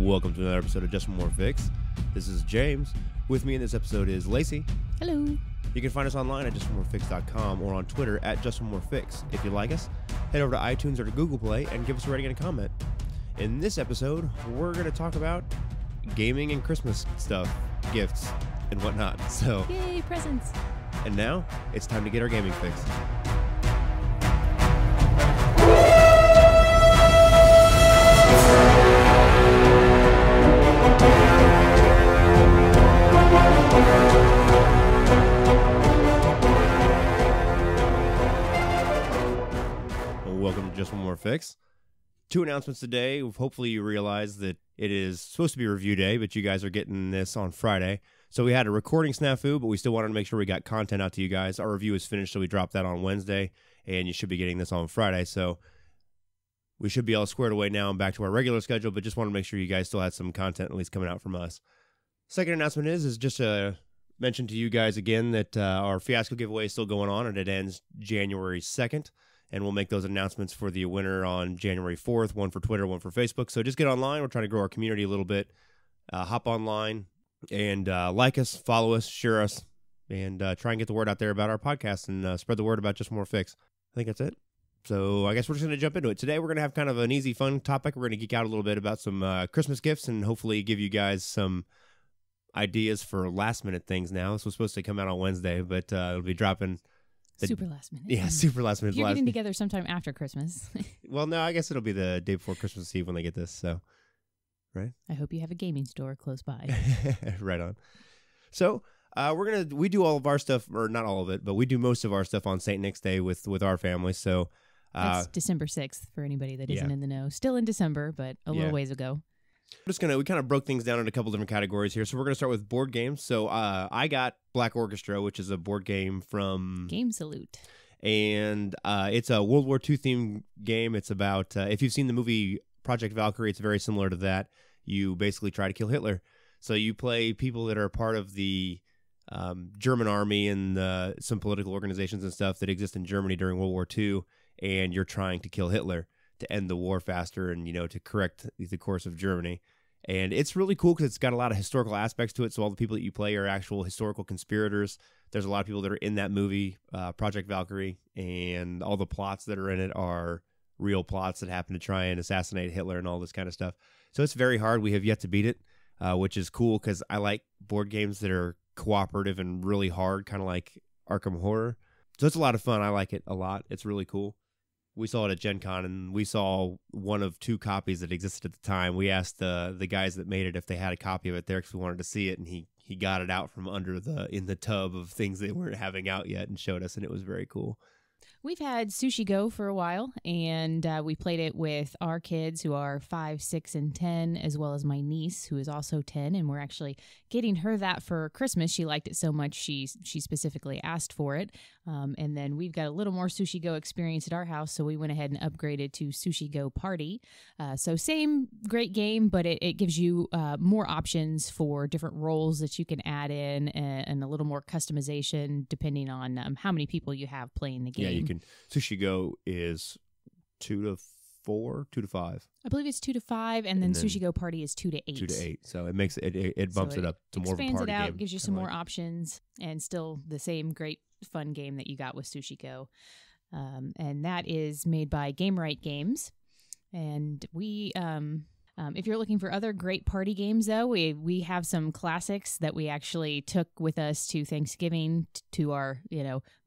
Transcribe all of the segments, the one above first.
Welcome to another episode of Just One More Fix. This is James. With me in this episode is Lacey. Hello. You can find us online at justonemorefix.com or on Twitter at justonemorefix. If you like us, head over to iTunes or to Google Play and give us a rating and a comment. In this episode, we're going to talk about gaming and Christmas stuff, gifts, and whatnot. So, yay, presents. And now, it's time to get our gaming fix. Welcome to Just One More Fix. 2 announcements today. Hopefully you realize that it is supposed to be review day, but you guys are getting this on Friday. So we had a recording snafu, but we still wanted to make sure we got content out to you guys. Our review is finished, so we dropped that on Wednesday, and you should be getting this on Friday. So we should be all squared away now and back to our regular schedule, but just want to make sure you guys still had some content at least coming out from us. Second announcement is just a mention to you guys again that our Fiasco giveaway is still going on, and it ends January 2nd. And we'll make those announcements for the winner on January 4th, one for Twitter, one for Facebook. So just get online. We're trying to grow our community a little bit. Hop online and like us, follow us, share us, and try and get the word out there about our podcast and spread the word about Just More Fix. I think that's it. So I guess we're just going to jump into it. Today we're going to have kind of an easy, fun topic. We're going to geek out a little bit about some Christmas gifts and hopefully give you guys some ideas for last-minute things now. This was supposed to come out on Wednesday, but it'll be dropping... Super last minute. Yeah, super last minute. You're getting together sometime after Christmas. Well, no, I guess it'll be the day before Christmas Eve when they get this, so, right? I hope you have a gaming store close by. Right on. So, we do all of our stuff, or not all of it, but we do most of our stuff on St. Nick's Day with our family, so. That's December 6th for anybody that isn't in the know. Still in December, but a little ways ago. We kind of broke things down into a couple different categories here. So we're going to start with board games. So I got Black Orchestra, which is a board game from... Game Salute. And it's a World War II themed game. It's about, if you've seen the movie Project Valkyrie, it's very similar to that. You basically try to kill Hitler. So you play people that are part of the German army and some political organizations and stuff that exist in Germany during World War II, and you're trying to kill Hitler to end the war faster and, to correct the course of Germany. And it's really cool because it's got a lot of historical aspects to it. So all the people that you play are actual historical conspirators. There's a lot of people that are in that movie, Project Valkyrie, and all the plots that are in it are real plots that happen to try and assassinate Hitler and all this kind of stuff. So it's very hard. We have yet to beat it, which is cool because I like board games that are cooperative and really hard, kind of like Arkham Horror. So it's a lot of fun. I like it a lot. It's really cool. We saw it at Gen Con, and we saw one of 2 copies that existed at the time. We asked the guys that made it if they had a copy of it there because we wanted to see it, and he got it out from under in the tub of things they weren't having out yet and showed us, and it was very cool. We've had Sushi Go for a while, and we played it with our kids who are 5, 6, and 10, as well as my niece, who is also 10, and we're actually getting her that for Christmas. She liked it so much, she specifically asked for it. And then we've got a little more Sushi Go experience at our house, so we went ahead and upgraded to Sushi Go Party. So same great game, but it gives you more options for different roles that you can add in and a little more customization depending on how many people you have playing the game. Yeah, you can. Sushi Go is 2 to 4, 2 to 5. I believe it's 2 to 5, and then Sushi Go Party is 2 to 8. 2 to 8. So it makes it bumps it up to more of a party game. Expands it out, gives you some more options, and still the same great fun game that you got with Sushi Go. And that is made by Game Right Games. And we, if you're looking for other great party games, though, we have some classics that we actually took with us to Thanksgiving to our,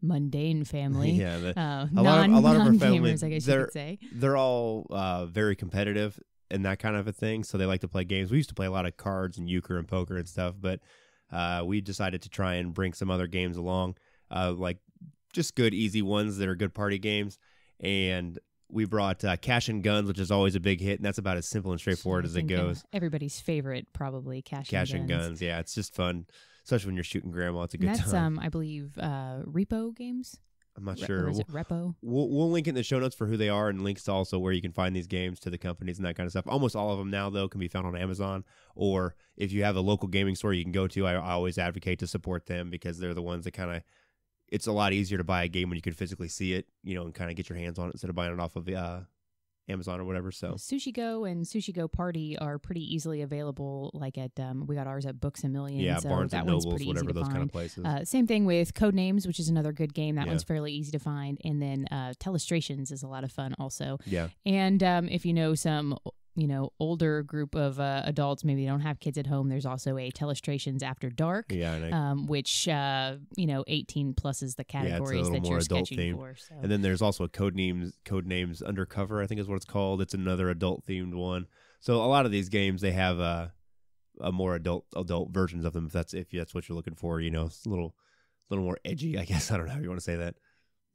mundane family. Yeah, a lot of our family, I guess you could say. They're all very competitive and that kind of a thing, so they like to play games. We used to play a lot of cards and euchre and poker and stuff, but we decided to try and bring some other games along, like just good, easy ones that are good party games. And we brought Cash and Guns, which is always a big hit, and that's about as simple and straightforward as it goes. Everybody's favorite, probably, Cash and Guns. Yeah, it's just fun, especially when you're shooting grandma. It's a good time. That's, I believe, Repo Games. I'm not sure. Or is it Repo? We'll link it in the show notes for who they are and links to also where you can find these games, to the companies and that kind of stuff. Almost all of them now, though, can be found on Amazon. Or if you have a local gaming store you can go to, I always advocate to support them because they're the ones that kind of... It's a lot easier to buy a game when you can physically see it, and kind of get your hands on it instead of buying it off of Amazon or whatever. So Sushi Go and Sushi Go Party are pretty easily available. Like at we got ours at Books a Million. yeah, so Barnes that and one's Nobles, pretty whatever easy to those find. kind of places. Same thing with Codenames, which is another good game. That Yeah. one's fairly easy to find. And then Telestrations is a lot of fun also. Yeah. And if you know some older group of adults, maybe they don't have kids at home, there's also a Telestrations After Dark, which 18 plus is the categories little that more you're adult sketching themed. for. So. And then there's also a Codenames Undercover, I think is what it's called. It's another adult themed one. So a lot of these games, they have a more adult versions of them. If that's what you're looking for, it's a little more edgy, I guess. I don't know how you want to say that.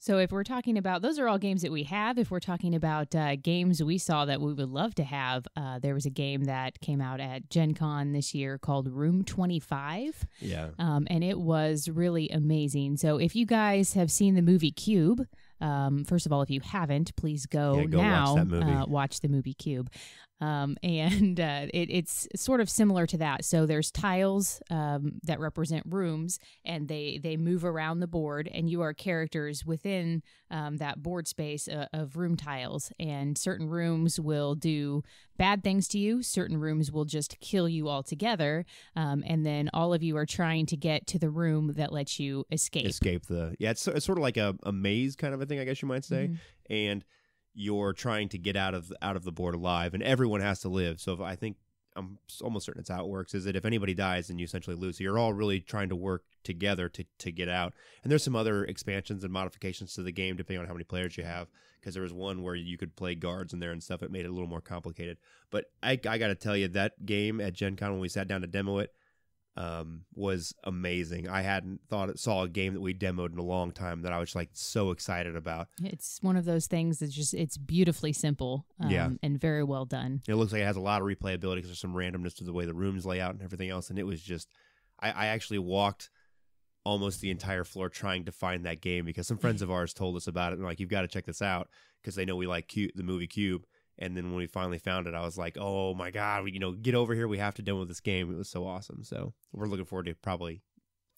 So if we're talking about, those are all games that we have. If we're talking about games we saw that we would love to have, there was a game that came out at Gen Con this year called Room 25. Yeah. And it was really amazing. So if you guys have seen the movie Cube, first of all, if you haven't, please go now watch that movie. Watch the movie Cube. It's sort of similar to that. So there's tiles that represent rooms, and they move around the board, and you are characters within that board space of room tiles. And certain rooms will do bad things to you. Certain rooms will just kill you altogether. And then all of you are trying to get to the room that lets you escape. It's sort of like a maze kind of a thing, I guess you might say. Mm-hmm. And you're trying to get out of the board alive, and everyone has to live. So I'm almost certain it's how it works, is that if anybody dies, then you essentially lose. So you're all really trying to work together to get out. And there's some other expansions and modifications to the game depending on how many players you have, because there was one where you could play guards in there and stuff. It made it a little more complicated. But I got to tell you, that game at Gen Con when we sat down to demo it was amazing. I hadn't saw a game that we demoed in a long time that I was like so excited about. It's one of those things that's it's beautifully simple and very well done. It looks like it has a lot of replayability because there's some randomness to the way the rooms lay out and everything else. And it was just, I actually walked almost the entire floor trying to find that game because some friends of ours told us about it and like, you've got to check this out because they know we like the movie Cube. And then when we finally found it, I was like, oh my God, get over here. We have to demo this game. It was so awesome. So we're looking forward to probably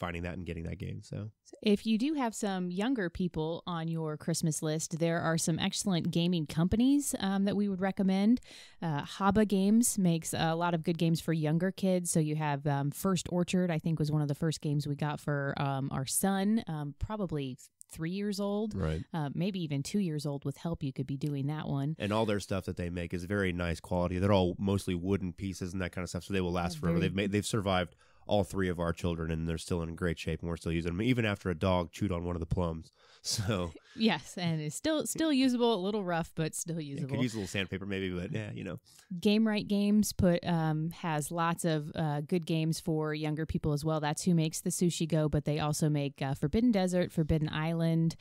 finding that and getting that game. So if you do have some younger people on your Christmas list, there are some excellent gaming companies that we would recommend. Haba Games makes a lot of good games for younger kids. So you have First Orchard, I think was one of the first games we got for our son, probably 3 years old, right? Maybe even 2 years old. With help, you could be doing that one. And all their stuff that they make is very nice quality. They're all mostly wooden pieces and that kind of stuff, so they will last forever. They've survived all three of our children, and they're still in great shape, and we're still using them, even after a dog chewed on one of the plums. So yes, and it's still usable. A little rough, but still usable. Could use a little sandpaper, maybe, but yeah, Game Right Games has lots of good games for younger people as well. That's who makes the Sushi Go, but they also make Forbidden Desert, Forbidden Island,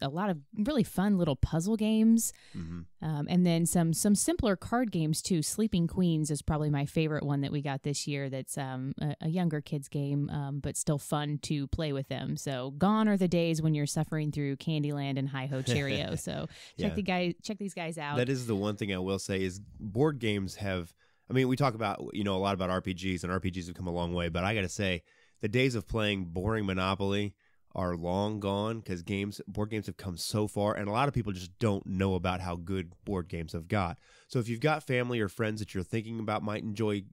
a lot of really fun little puzzle games, and then some simpler card games too. Sleeping Queens is probably my favorite one that we got this year. That's a younger kids game, but still fun to play with them. So gone are the days when you're suffering through Candyland and Hi-Ho Cherry-O. So check these guys out. That is the one thing I will say is board games have. I mean, we talk about a lot about RPGs, and RPGs have come a long way. But I got to say, the days of playing boring Monopoly are long gone because board games have come so far, and a lot of people just don't know about how good board games have got. So if you've got family or friends that you're thinking about might enjoy,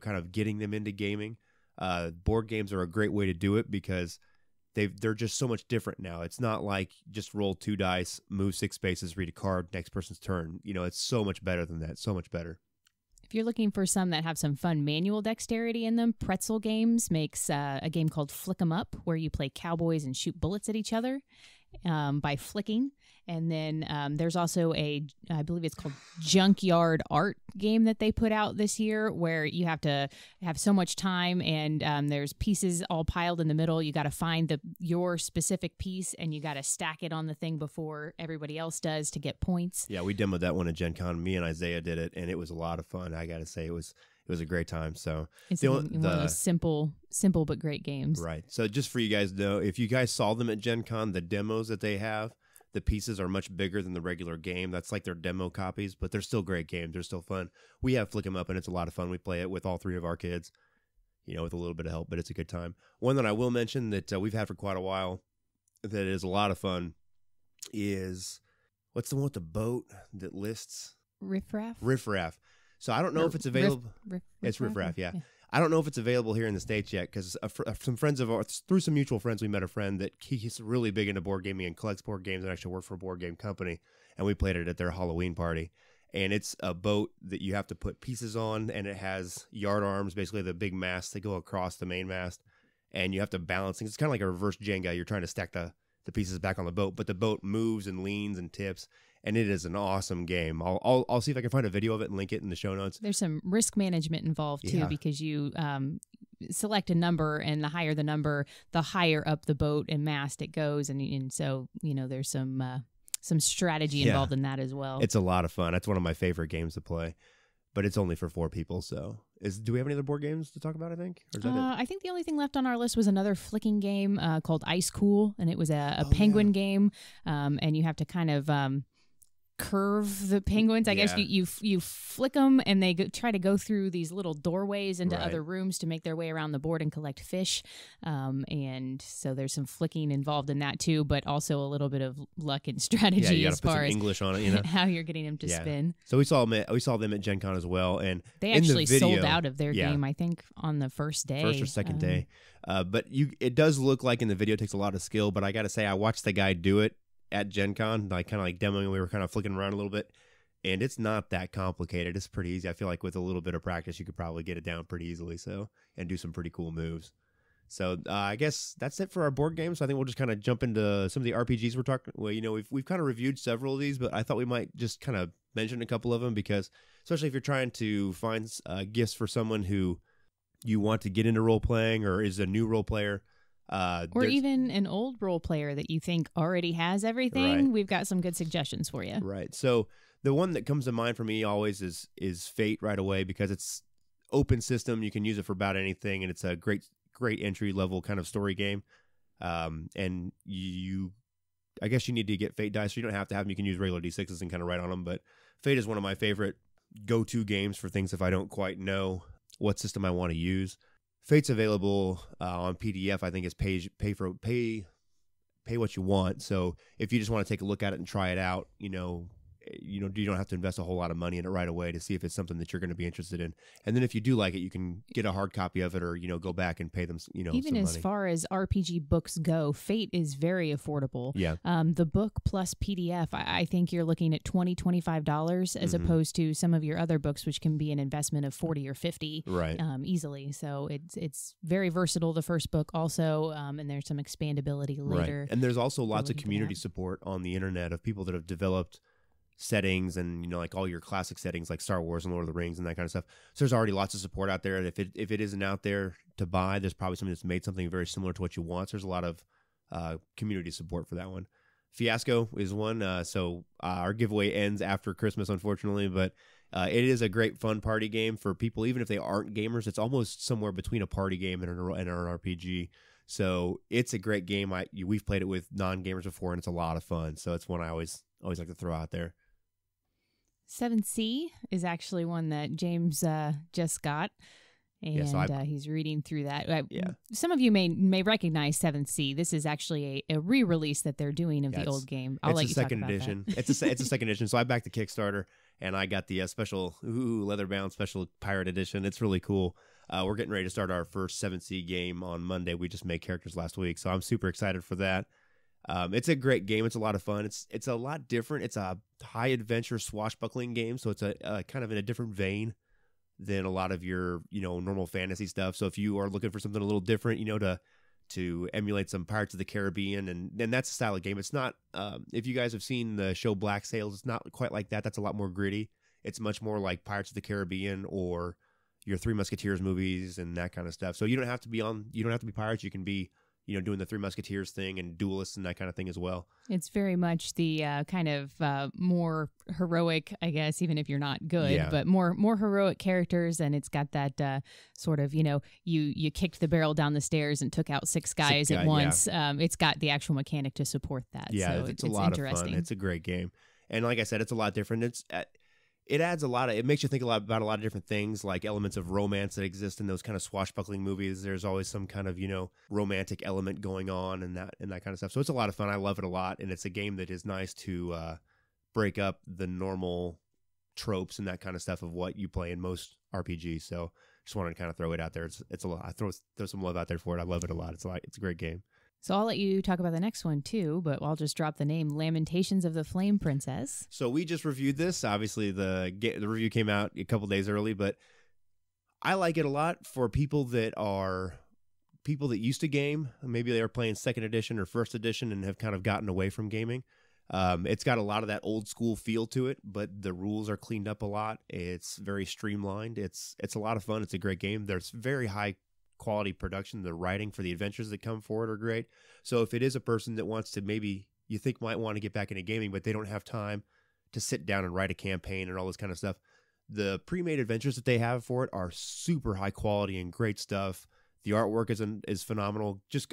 kind of getting them into gaming, board games are a great way to do it because they're just so much different now. It's not like just roll 2 dice, move 6 spaces, read a card, next person's turn. It's so much better than that. So much better. If you're looking for some that have some fun manual dexterity in them, Pretzel Games makes a game called Flick 'em Up, where you play cowboys and shoot bullets at each other by flicking. And then there's also I believe it's called Junkyard Art game that they put out this year, where you have to have so much time, and there's pieces all piled in the middle. You got to find your specific piece, and you got to stack it on the thing before everybody else does to get points. Yeah, we demoed that one at Gen Con. Me and Isaiah did it, and it was a lot of fun. I got to say, it was a great time. So it's one of those simple but great games. Right. So just for you guys to know, if you guys saw them at Gen Con, the demos that they have, the pieces are much bigger than the regular game. That's like their demo copies, but they're still great games. They're still fun. We have Flick 'em Up, and it's a lot of fun. We play it with all 3 of our kids, with a little bit of help, but it's a good time. One that I will mention that we've had for quite a while that is a lot of fun is, what's the one with the boat that lists? Riff Raff? Riff Raff. So I don't know if it's available. It's Riff Raff, yeah. I don't know if it's available here in the States yet because some friends of ours, through some mutual friends, we met a friend that he's really big into board gaming and collects board games and actually works for a board game company. And we played it at their Halloween party. And it's a boat that you have to put pieces on, and it has yard arms, basically the big masts that go across the main mast. And you have to balance things. It's kind of like a reverse Jenga. You're trying to stack the pieces back on the boat, but the boat moves and leans and tips. And it is an awesome game. I'll see if I can find a video of it and link it in the show notes. There's some risk management involved too, because you select a number, and the higher the number, the higher up the boat and mast it goes, and so there's some strategy involved in that as well. It's a lot of fun. That's one of my favorite games to play, but it's only for 4 people. So, do we have any other board games to talk about? I think, or is that it? I think the only thing left on our list was another flicking game called Ice Cool, and it was a penguin game, and you have to kind of curve the penguins. I guess you flick them, and they try to go through these little doorways into other rooms to make their way around the board and collect fish. And so there's some flicking involved in that too, but also a little bit of luck and strategy you as put far some as English on it, how you're getting them to spin. So we saw them at Gen Con as well, and they actually sold out of their game, I think, on the first or second day. But it does look like in the video it takes a lot of skill. But I got to say, I watched the guy do it at Gen Con, like kind of like demoing. We were kind of flicking around a little bit, and it's not that complicated. It's pretty easy. I feel like with a little bit of practice, you could probably get it down pretty easily. And do some pretty cool moves. So I guess that's it for our board games. So I think we'll just kind of jump into some of the RPGs we're talking. Well, we've kind of reviewed several of these, but I thought we might just kind of mention a couple of them, because especially if you're trying to find gifts for someone who you want to get into role playing or is a new role player. Or even an old role player that you think already has everything. Right. We've got some good suggestions for you. Right. So the one that comes to mind for me always is Fate right away, because it's open system. You can use it for about anything, and it's a great entry level kind of story game. And I guess you need to get Fate dice, so you don't have to have them. You can use regular D6s and kind of write on them. But Fate is one of my favorite go-to games for things if I don't quite know what system I want to use. Fate's available on PDF. I think it's pay what you want. So if you just want to take a look at it and try it out, you don't have to invest a whole lot of money in it right away to see if it's something that you're going to be interested in. And then if you do like it, you can get a hard copy of it, or go back and pay them. Even some as money. far as RPG books go, Fate is very affordable. Yeah. The book plus PDF, I think you're looking at $20-$25 as opposed to some of your other books, which can be an investment of $40 or $50 right. Easily. So it's very versatile. The first book also, and there's some expandability later. Right. And there's also lots of community support on the internet of people that have developed settings and like all your classic settings like Star Wars and Lord of the Rings and that kind of stuff. So there's already lots of support out there. And if it isn't out there to buy, there's probably somebody that's made something very similar to what you want. So there's a lot of community support for that one. Fiasco is one. So our giveaway ends after Christmas, unfortunately, but it is a great fun party game for people, even if they aren't gamers. It's almost somewhere between a party game and an RPG. So it's a great game. We've played it with non-gamers before, and it's a lot of fun. So it's one I always like to throw out there. 7C is actually one that James just got, and he's reading through that. Some of you may recognize 7C. This is actually a re-release that they're doing of the old game. I'll let you talk about edition. that. It's a second edition. So I backed the Kickstarter, and I got the special leather-bound special pirate edition. It's really cool. We're getting ready to start our first 7C game on Monday. We just made characters last week, so I'm super excited for that. It's a great game. It's a lot of fun. It's a lot different. It's a high adventure swashbuckling game, so it's a kind of in a different vein than a lot of your normal fantasy stuff. So if you are looking for something a little different, to emulate some Pirates of the Caribbean, and that's the style of game. It's not. If you guys have seen the show Black Sails, it's not quite like that. That's a lot more gritty. It's much more like Pirates of the Caribbean or your Three Musketeers movies and that kind of stuff. So you don't have to be pirates. You can be doing the Three Musketeers thing and duelists and that kind of thing as well. It's very much the kind of more heroic, I guess, even if you're not good, but more heroic characters. And it's got that sort of, you kicked the barrel down the stairs and took out six guys at once. Yeah. It's got the actual mechanic to support that. Yeah, so it's a lot of fun. It's a great game. And like I said, it's a lot different. It adds it makes you think about a lot of different things, like elements of romance that exist in those kind of swashbuckling movies. There's always some kind of, romantic element going on and that kind of stuff. So it's a lot of fun. I love it a lot. And it's a game that is nice to break up the normal tropes and that kind of stuff of what you play in most RPGs. So just wanted to kind of throw it out there. It's a lot. I throw some love out there for it. I love it a lot. It's a great game. So I'll let you talk about the next one too, but I'll just drop the name Lamentations of the Flame Princess. So we just reviewed this. Obviously, the review came out a couple days early, but I like it a lot for people that used to game. Maybe they were playing second edition or first edition and have kind of gotten away from gaming. It's got a lot of that old school feel to it, but the rules are cleaned up a lot. It's very streamlined. It's a lot of fun. It's a great game. There's very high quality production. The writing for the adventures that come forward are great. So if it is a person that wants to, maybe you think might want to get back into gaming, but they don't have time to sit down and write a campaign and all this kind of stuff, the pre-made adventures that they have for it are super high quality and great stuff. The artwork is phenomenal. Just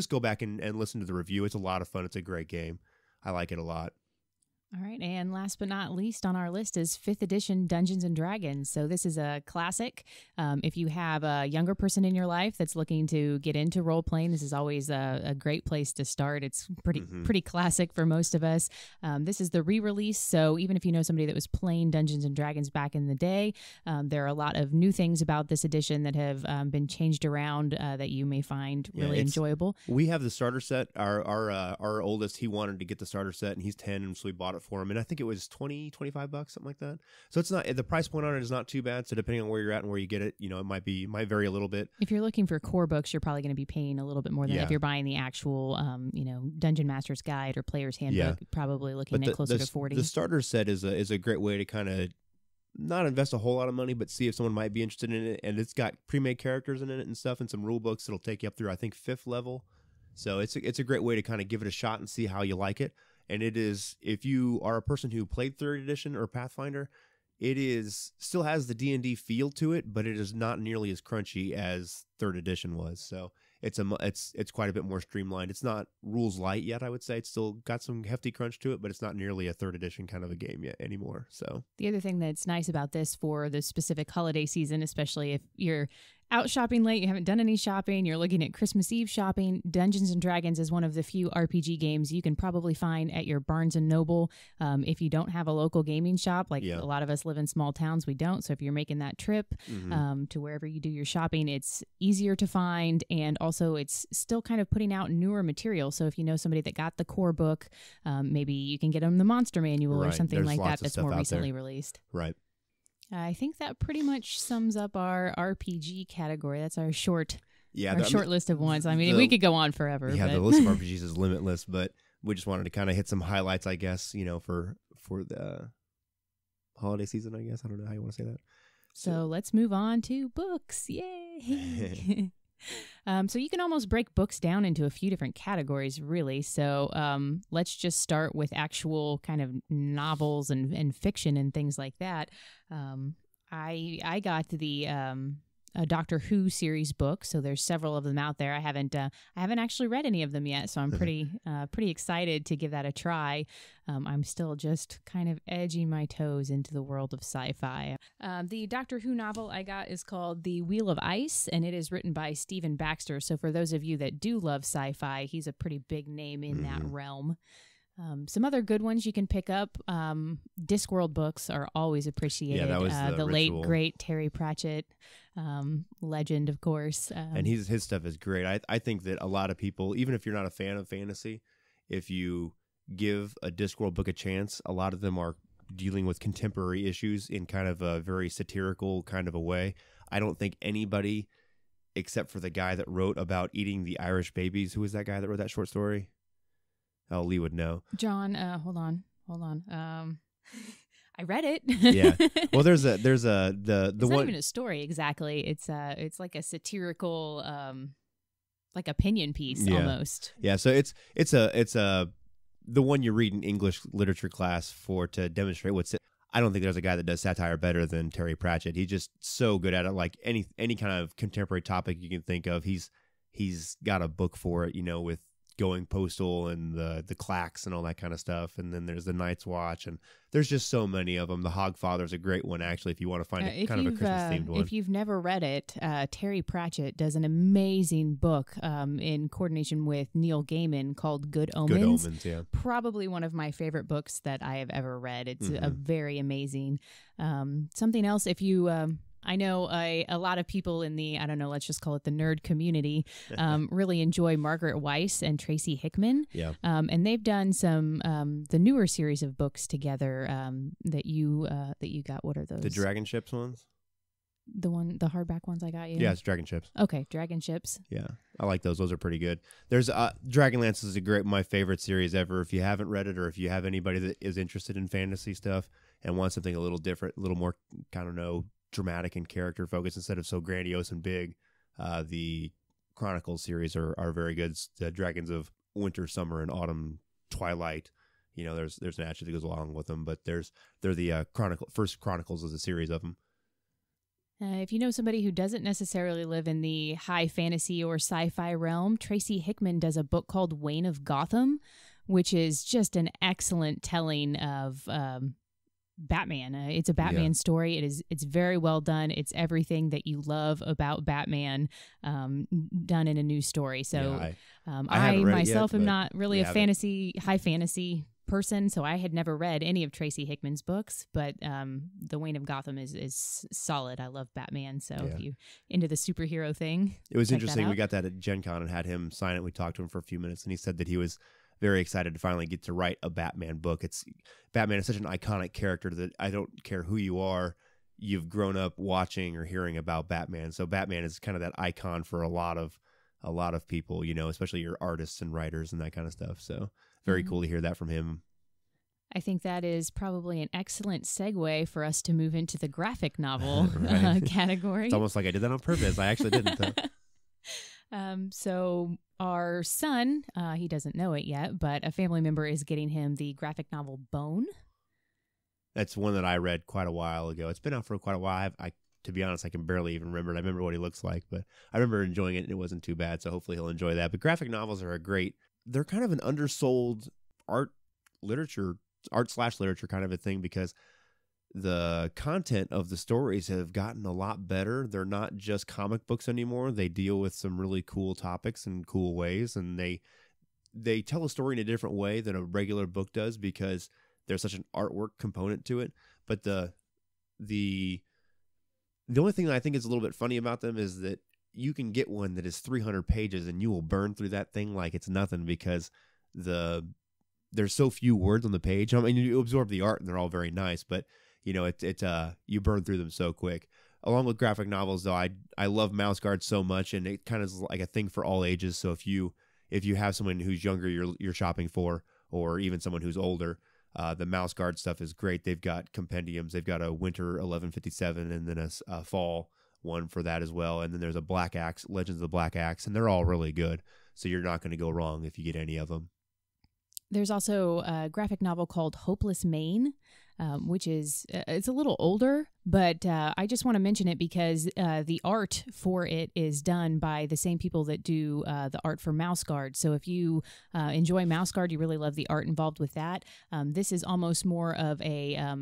go back and listen to the review. It's a lot of fun. It's a great game. I like it a lot. All right, and last but not least on our list is 5th edition Dungeons & Dragons. So this is a classic. If you have a younger person in your life that's looking to get into role-playing, this is always a great place to start. It's pretty classic for most of us. This is the re-release, so even if you know somebody that was playing Dungeons & Dragons back in the day, there are a lot of new things about this edition that have been changed around that you may find really enjoyable. We have the starter set. Our oldest, he wanted to get the starter set, and he's 10, and so we bought it for him, and I think it was $25, something like that. So it's not, the price point on it is not too bad. So depending on where you're at and where you get it, it might vary a little bit. If you're looking for core books, you're probably going to be paying a little bit more than if you're buying the actual Dungeon Master's Guide or Player's Handbook. Probably looking at closer to $40. The starter set is a great way to kind of not invest a whole lot of money, but see if someone might be interested in it. And it's got pre-made characters in it and stuff, and some rule books that'll take you up through, I think, 5th level. So it's a great way to kind of give it a shot and see how you like it. And it is, if you are a person who played 3rd edition or Pathfinder, still has the D&D feel to it, but it is not nearly as crunchy as 3rd edition was. So it's quite a bit more streamlined. It's not rules light yet, I would say. It's still got some hefty crunch to it, but it's not nearly a 3rd edition kind of a game yet anymore. So the other thing that's nice about this for the specific holiday season, especially if you're out shopping late, you haven't done any shopping, you're looking at Christmas Eve shopping, Dungeons & Dragons is one of the few RPG games you can probably find at your Barnes & Noble. If you don't have a local gaming shop, a lot of us live in small towns, we don't. So if you're making that trip to wherever you do your shopping, it's easier to find, and also it's still kind of putting out newer material. So if you know somebody that got the core book, maybe you can get them the Monster Manual or something like that that's more recently released. Right. I think that pretty much sums up our RPG category. That's our short list of ones. I mean, we could go on forever. Yeah, the list of RPGs is limitless, but we just wanted to kind of hit some highlights, I guess, for the holiday season, I guess. I don't know how you want to say that. So let's move on to books. Yay! So you can almost break books down into a few different categories, really. So let's just start with actual kind of novels and fiction and things like that. I got the a Doctor Who series book, so there's several of them out there. I haven't actually read any of them yet, so I'm pretty excited to give that a try. I'm still just kind of edging my toes into the world of sci-fi. The Doctor Who novel I got is called The Wheel of Ice, and it is written by Stephen Baxter. So for those of you that do love sci-fi, he's a pretty big name in that realm. Some other good ones you can pick up. Discworld books are always appreciated. Yeah, that was the late, great Terry Pratchett, legend, of course. And his stuff is great. I think that a lot of people, even if you're not a fan of fantasy, if you give a Discworld book a chance, a lot of them are dealing with contemporary issues in kind of a very satirical kind of a way. I don't think anybody, except for the guy that wrote about eating the Irish babies, who was that guy that wrote that short story? Oh, Lee would know. John, hold on. I read it. Yeah. Well, there's the it's one. Not even a story exactly. It's like a satirical, like opinion piece almost. Yeah. So it's the one you read in English literature class to demonstrate what's. I don't think there's a guy that does satire better than Terry Pratchett. He's just so good at it. Like any kind of contemporary topic you can think of, he's got a book for it. With going postal and the clacks and all that kind of stuff. And then there's the Night's Watch, and there's just so many of them. The Hogfather's a great one, actually, if you want to find kind of a Christmas-themed one. If you've never read it, Terry Pratchett does an amazing book in coordination with Neil Gaiman called Good Omens. Good Omens, yeah. Probably one of my favorite books that I have ever read. It's a very amazing. Something else, if you... I know a lot of people in the, I don't know, let's just call it the nerd community, really enjoy Margaret Weiss and Tracy Hickman. Yeah. And they've done some, the newer series of books together that you got. What are those? The Dragon Ships ones? The hardback ones I got you? Yeah, it's Dragon Ships. Okay, Dragon Ships. Yeah, I like those. Those are pretty good. There's Dragonlance is my favorite series ever. If you haven't read it, or if you have anybody that is interested in fantasy stuff and wants something a little different, a little more, I don't know, dramatic and character focused instead of so grandiose and big, the Chronicles series are very good. It's the Dragons of Winter, Summer, and Autumn, Twilight. You know, there's an adjective that goes along with them, but they're the first Chronicles is a series of them. If you know somebody who doesn't necessarily live in the high fantasy or sci-fi realm, Tracy Hickman does a book called Wayne of Gotham, which is just an excellent telling of Batman. It's a Batman story. It's very well done. It's everything that you love about Batman done in a new story. So I myself am not really a high fantasy person, so I had never read any of Tracy Hickman's books, but the Wayne of Gotham is solid. I love Batman, so if you into the superhero thing, it was interesting. We got that at Gen Con and had him sign it. We talked to him for a few minutes, and he said that he was very excited to finally get to write a Batman book. Batman is such an iconic character that I don't care who you are, you've grown up watching or hearing about Batman. So Batman is kind of that icon for a lot of people, you know, especially your artists and writers and that kind of stuff. So very cool to hear that from him. I think that is probably an excellent segue for us to move into the graphic novel category. It's almost like I did that on purpose. I actually didn't, though. So our son, he doesn't know it yet, but a family member is getting him the graphic novel Bone. That's one that I read quite a while ago. It's been out for quite a while. To be honest, I can barely even remember it. I remember what he looks like, but I remember enjoying it, and it wasn't too bad, so hopefully he'll enjoy that. But graphic novels are they're kind of an undersold art/literature kind of a thing, because the content of the stories have gotten a lot better. They're not just comic books anymore. They deal with some really cool topics in cool ways, and they tell a story in a different way than a regular book does because there's such an artwork component to it. But the only thing that I think is a little bit funny about them is that you can get one that is 300 pages and you will burn through that thing like it's nothing, because there's so few words on the page. I mean, you absorb the art and they're all very nice, but you know, you burn through them so quick. Along with graphic novels, though, I love Mouse Guard so much, and it kind of is like a thing for all ages. So if you have someone who's younger you're shopping for, or even someone who's older, the Mouse Guard stuff is great. They've got compendiums. They've got a Winter 1157 and then a Fall one for that as well. And then there's a Black Axe, Legends of the Black Axe, and they're all really good. So you're not going to go wrong if you get any of them. There's also a graphic novel called Hopeless Maine, which is it's a little older, but I just want to mention it because the art for it is done by the same people that do the art for Mouse Guard. So if you enjoy Mouse Guard, you really love the art involved with that. This is almost more of a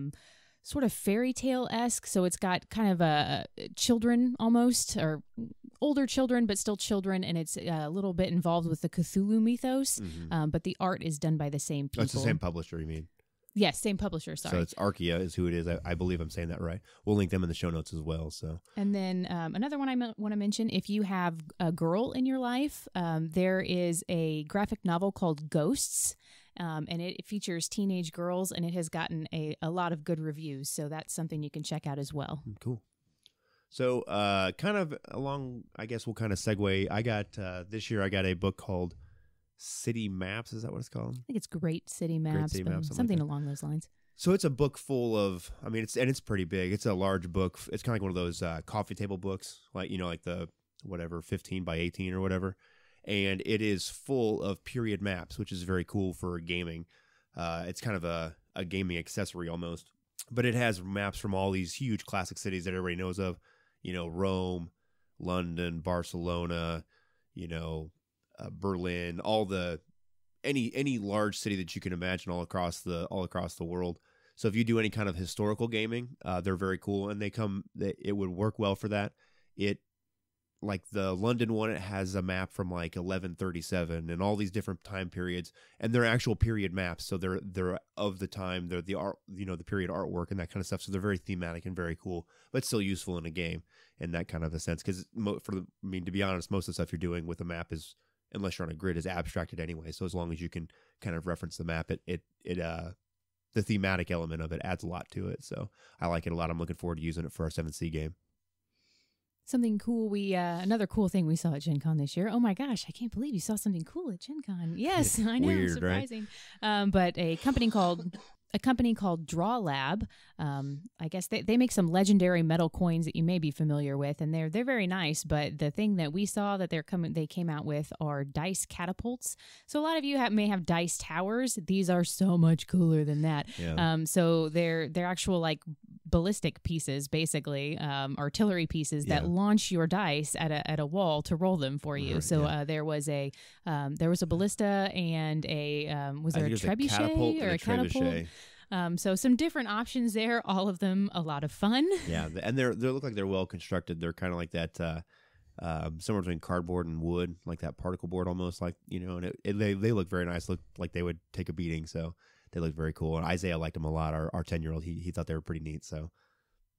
sort of fairy tale-esque, so it's got kind of a children almost, or older children, but still children, and it's a little bit involved with the Cthulhu mythos, but the art is done by the same people. That's the same publisher, you mean? Yes, same publisher, sorry. So it's Archaea is who it is. I believe I'm saying that right. We'll link them in the show notes as well. So. And then another one I want to mention, if you have a girl in your life, there is a graphic novel called Ghosts, and it features teenage girls, and it has gotten a lot of good reviews. So that's something you can check out as well. Cool. So kind of along, I guess we'll kind of segue. I got, this year I got a book called City Maps. Is that what it's called? I think it's Great City Maps. Great City Maps, something like along those lines. So it's a book full of, I mean, it's pretty big. It's a large book. It's kind of like one of those coffee table books, like, you know, like the, whatever, 15 by 18 or whatever. And it is full of period maps, which is very cool for gaming. It's kind of a gaming accessory almost. But it has maps from all these huge classic cities that everybody knows of. You know, Rome, London, Barcelona, you know, Berlin, all the any large city that you can imagine all across the world. So if you do any kind of historical gaming, they're very cool, and it would work well for that. Like the London one, it has a map from like 1137 and all these different time periods, and they're actual period maps. So they're of the time, they're the art, the period artwork and that kind of stuff. So they're very thematic and very cool, but still useful in a game in that kind of a sense. Because to be honest, most of the stuff you're doing with a map is, unless you're on a grid, is abstracted anyway. So as long as you can kind of reference the map, the thematic element of it adds a lot to it. So I like it a lot. I'm looking forward to using it for our 7th Sea game. Something cool another cool thing we saw at Gen Con this year. Oh my gosh, I can't believe you saw something cool at Gen Con. Yes, I know, weird, surprising. Right? But a company called Draw Lab. I guess they make some legendary metal coins that you may be familiar with, and they're very nice. But the thing that we saw that they came out with are dice catapults. So a lot of you may have dice towers. These are so much cooler than that. Yeah. So they're actual like ballistic pieces, basically, artillery pieces that launch your dice at a wall to roll them for you. So there was a ballista and was there a trebuchet or a catapult? So some different options there, all of them a lot of fun. Yeah, and they look like they're well constructed. They're kind of like that, somewhere between cardboard and wood, like that particle board almost, like, and they look very nice. Look like they would take a beating, so they look very cool. And Isaiah liked them a lot. Our 10-year-old, he thought they were pretty neat. So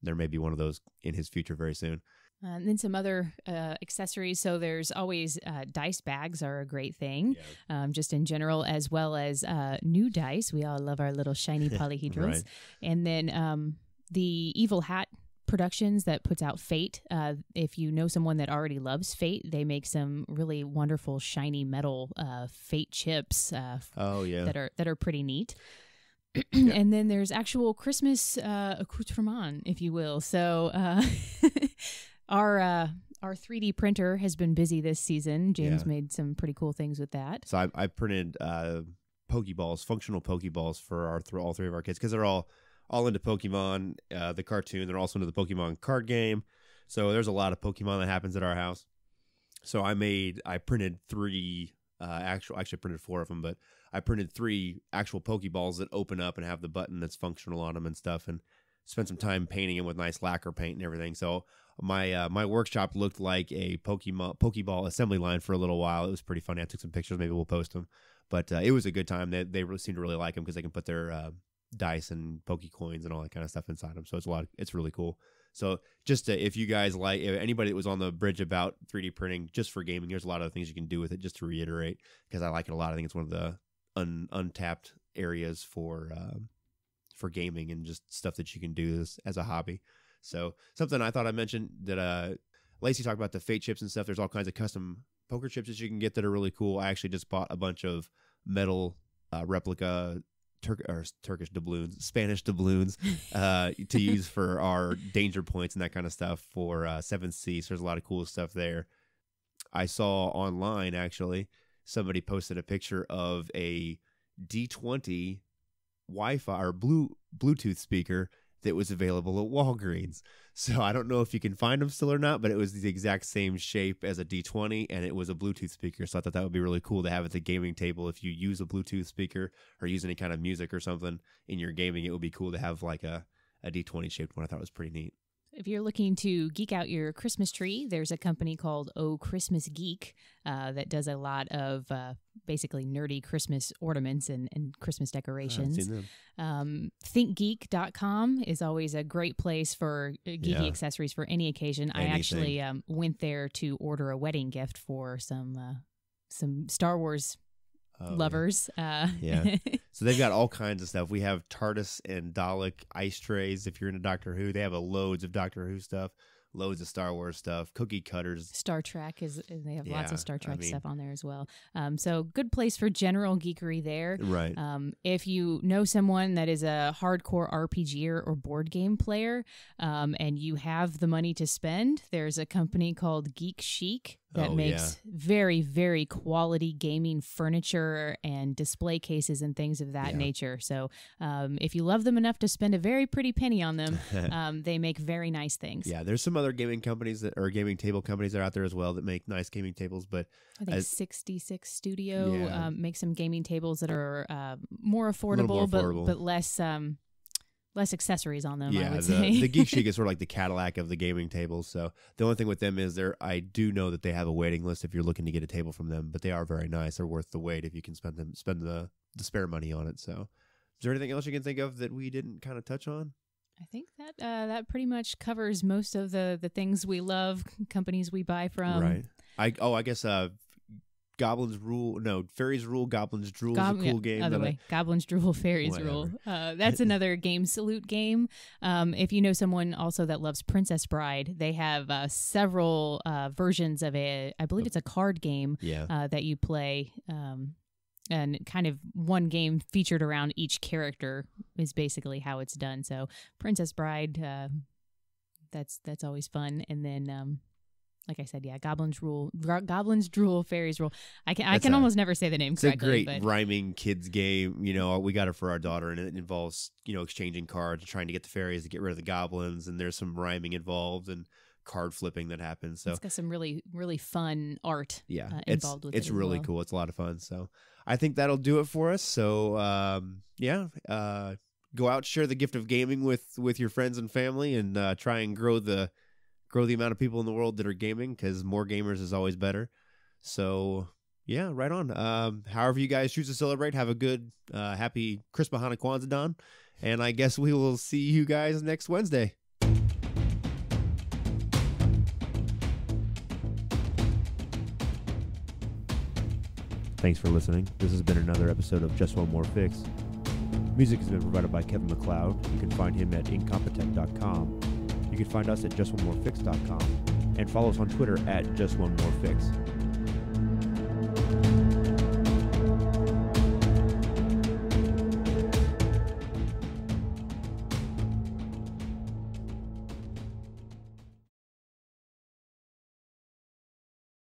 there may be one of those in his future very soon. And then some other accessories. So there's always dice bags are a great thing, just in general, as well as new dice. We all love our little shiny polyhedrals. Right. And then the Evil Hat Productions that puts out Fate. If you know someone that already loves Fate, they make some really wonderful shiny metal Fate chips. That are pretty neat. And then there's actual Christmas accoutrement, if you will. So our 3D printer has been busy this season. James made some pretty cool things with that. So I printed Pokeballs, functional Pokeballs for all 3 of our kids, because they're all into Pokemon, the cartoon. They're also into the Pokemon card game. So there's a lot of Pokemon that happens at our house. So I printed 3, actually I printed 4 of them, but I printed 3 actual Pokeballs that open up and have the button that's functional on them and stuff, and spent some time painting them with nice lacquer paint and everything. So my workshop looked like a Pokeball assembly line for a little while. It was pretty funny. I took some pictures. Maybe we'll post them. But it was a good time. They really seem to really like them because they can put their dice and Pokecoins and all that kind of stuff inside them. So it's really cool. So just if you guys if anybody that was on the bridge about 3D printing just for gaming, there's a lot of things you can do with it, just to reiterate, because I like it a lot. I think it's one of the untapped areas for gaming and just stuff that you can do as a hobby. So something I thought I mentioned that Lacey talked about the Fate chips and stuff. There's all kinds of custom poker chips that you can get that are really cool. I actually just bought a bunch of metal replica Turkish doubloons, Spanish doubloons to use for our danger points and that kind of stuff for 7th Sea. So there's a lot of cool stuff there. I saw online, actually, somebody posted a picture of a D20 Wi-Fi or Bluetooth speaker that was available at Walgreens. So I don't know if you can find them still or not, but it was the exact same shape as a D20, and it was a Bluetooth speaker. So I thought that would be really cool to have at the gaming table. If you use a Bluetooth speaker or use any kind of music or something in your gaming, it would be cool to have like a D20 shaped one. I thought it was pretty neat. If you're looking to geek out your Christmas tree, there's a company called Oh Christmas Geek that does a lot of basically nerdy Christmas ornaments and Christmas decorations. I've seen them. ThinkGeek.com is always a great place for geeky accessories for any occasion. Anything. I actually went there to order a wedding gift for some Star Wars lovers. Yeah. So they've got all kinds of stuff. We have TARDIS and Dalek ice trays. If you're into Doctor Who, they have loads of Doctor Who stuff, loads of Star Wars stuff, cookie cutters. Star Trek they have lots of Star Trek stuff on there as well. So good place for general geekery there. Right. If you know someone that is a hardcore RPGer or board game player, and you have the money to spend, there's a company called Geek Chic that makes very, very quality gaming furniture and display cases and things of that nature. So if you love them enough to spend a very pretty penny on them, they make very nice things. Yeah, there's some other gaming companies gaming table companies that are out there as well that make nice gaming tables. But I think 66 Studio makes some gaming tables that are more affordable, but less accessories on them, I would say. The Geek Chic is sort of like the Cadillac of the gaming tables. So the only thing with them is I do know that they have a waiting list if you're looking to get a table from them, but they are very nice. They're worth the wait if you can spend the spare money on it. So is there anything else you can think of that we didn't kind of touch on? I think that that pretty much covers most of the things we love, companies we buy from. Right. I guess Fairies Rule, Goblins Drool is a cool game. Other way. Goblins Drool, Fairies Rule. That's another game salute game. If you know someone also that loves Princess Bride, they have several versions of it. I believe it's a card game that you play. And kind of one game featured around each character is basically how it's done. So Princess Bride, that's always fun. And then like I said, Goblins Drool, Fairies Rule. I can almost never say the name correctly. It's a great rhyming kids game. We got it for our daughter, and it involves exchanging cards, trying to get the fairies to get rid of the goblins, and there's some rhyming involved and card flipping that happens. So it's got some really, really fun art. Involved with it. It's really cool. It's a lot of fun. So I think that'll do it for us. So go out, share the gift of gaming with your friends and family, and try and grow the amount of people in the world that are gaming, because more gamers is always better. So yeah, right on. However you guys choose to celebrate, have a good happy Chris Mahana Kwanzaa Don, and I guess we will see you guys next Wednesday. Thanks for listening. This has been another episode of Just One More Fix. Music has been provided by Kevin MacLeod. You can find him at incompetech.com. You can find us at justonemorefix.com and follow us on Twitter at JustOneMoreFix.